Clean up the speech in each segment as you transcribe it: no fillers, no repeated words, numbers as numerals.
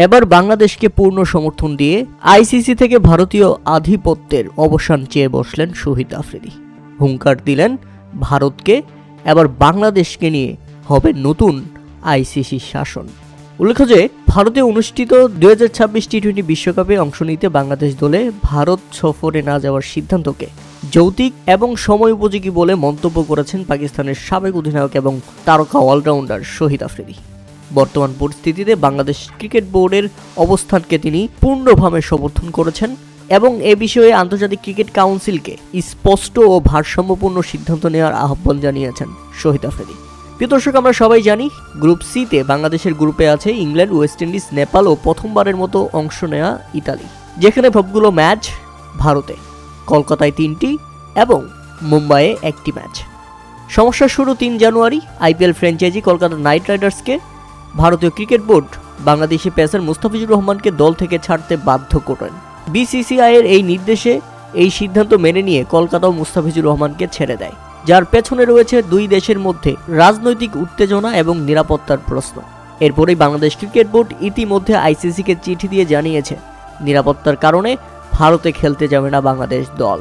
এবার বাংলাদেশকে পূর্ণ সমর্থন দিয়ে আইসিসি থেকে ভারতীয় আধিপত্যের অবসান চেয়ে বসলেন শহীদ আফ্রিদি। হুঙ্কার দিলেন ভারতকে, এবার বাংলাদেশকে নিয়ে হবে নতুন আইসিসি শাসন। উল্লেখ্য যে ভারতে অনুষ্ঠিত 2026 টি-20 বিশ্বকাপে অংশ নিতে বাংলাদেশ দলে ভারত সফরে না যাওয়ার সিদ্ধান্তকে যৌক্তিক এবং সময় উপযোগী বলে মন্তব্য করেছেন পাকিস্তানের সাবেক অধিনায়ক এবং তারকা অলরাউন্ডার শহীদ আফ্রিদি। বর্তমান পরিস্থিতিতে বাংলাদেশ ক্রিকেট বোর্ডের অবস্থানকে তিনি পূর্ণভাবে সমর্থন করেছেন এবং এ বিষয়ে আন্তর্জাতিক ক্রিকেট কাউন্সিলকে স্পষ্ট ও ভারসাম্যপূর্ণ সিদ্ধান্ত নেওয়ার আহ্বান জানিয়েছেন শহীদ আফ্রিদি। প্রিয় দর্শক, আমরা সবাই জানি গ্রুপ সিতে বাংলাদেশের গ্রুপে আছে ইংল্যান্ড, ওয়েস্ট ইন্ডিজ, নেপাল ও প্রথমবারের মতো অংশ নেওয়া ইতালি, যেখানে সবগুলো ম্যাচ ভারতে, কলকাতায় 3টি এবং মুম্বাইয়ে 1টি ম্যাচ। সমস্যা শুরু 3 জানুয়ারি। আইপিএল ফ্র্যাঞ্চাইজি কলকাতা নাইট রাইডার্সকে ভারতীয় cricket board Bangladeshi pacer Mustafizur রহমানকে দল থেকে ছাড়তে বাধ্য করেন। বিসিসিআইয়ের এই নির্দেশে এই সিদ্ধান্ত মেনে নিয়ে কলকাতাও মুস্তাফিজুর রহমানকে ছেড়ে দেয়, যার পেছনে রয়েছে দুই দেশের মধ্যে রাজনৈতিক উত্তেজনা এবং নিরাপত্তার প্রশ্ন। এরপরেই বাংলাদেশ ক্রিকেট বোর্ড ইতিমধ্যে আইসিসিকে চিঠি দিয়ে জানিয়েছে নিরাপত্তার কারণে ভারতে খেলতে যাবে না বাংলাদেশ দল।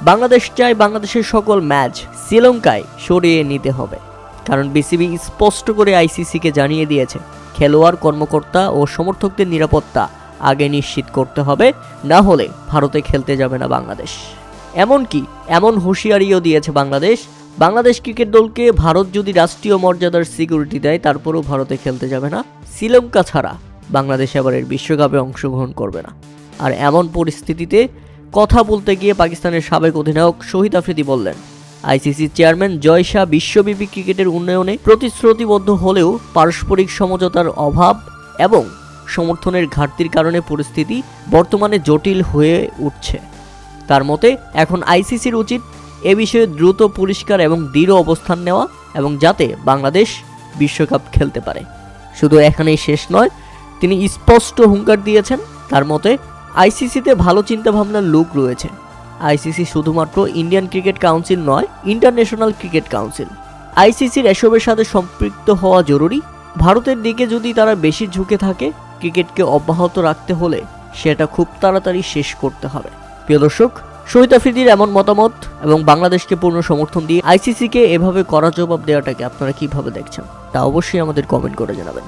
বাংলাদেশ চায় বাংলাদেশের সকল ম্যাচ শ্রীলঙ্কায় সরিয়ে নিতে হবে, কারণ বিসিবি স্পষ্ট করে আইসিসিকে জানিয়ে দিয়েছে খেলোয়াড়, কর্মকর্তা ও সমর্থকদের নিরাপত্তা আগে নিশ্চিত করতে হবে, না হলে ভারতে খেলতে যাবে না বাংলাদেশ। এমনকি এমন হুঁশিয়ারিও দিয়েছে বাংলাদেশ ক্রিকেট দলকে ভারত যদি রাষ্ট্রীয় মর্যাদার সিকিউরিটি দেয় তারপরেও ভারতে খেলতে যাবে না। শ্রীলঙ্কা ছাড়া বাংলাদেশ এবারের বিশ্বকাপে অংশগ্রহণ করবে না। আর এমন পরিস্থিতিতে কথা বলতে গিয়ে পাকিস্তানের সাবেক অধিনায়ক শহীদ আফ্রিদি বললেন, আইসিসি চেয়ারম্যান জয় শাহ বিশ্বব্যাপী ক্রিকেটের উন্নয়নে প্রতিশ্রুতিবদ্ধ হলেও পারস্পরিক সমঝোতার অভাব এবং সমর্থনের ঘাটতির কারণে পরিস্থিতি বর্তমানে জটিল হয়ে উঠছে। তার মতে এখন আইসিসির উচিত এ বিষয়ে দ্রুত পরিষ্কার এবং দৃঢ় অবস্থান নেওয়া এবং যাতে বাংলাদেশ বিশ্বকাপ খেলতে পারে। শুধু এখানেই শেষ নয়, তিনি স্পষ্ট হুঙ্কার দিয়েছেন তার মতে আইসিসিতে ভালো চিন্তাভাবনার লোক রয়েছে। আইসিসি শুধুমাত্র ইন্ডিয়ান ক্রিকেট কাউন্সিল নয়, ইন্টারন্যাশনাল ক্রিকেট কাউন্সিল। আইসিসির এসবের সাথে সম্পৃক্ত হওয়া জরুরি। ভারতের দিকে যদি তারা বেশি ঝুঁকে থাকে, ক্রিকেটকে অব্যাহত রাখতে হলে সেটা খুব তাড়াতাড়ি শেষ করতে হবে। প্রিয় দর্শক, শহীদ আফ্রিদির এমন মতামত এবং বাংলাদেশকে পূর্ণ সমর্থন দিয়ে আইসিসিকে এভাবে কড়া জবাব দেওয়াটাকে আপনারা কিভাবে দেখছেন তা অবশ্যই আমাদের কমেন্ট করে জানাবেন।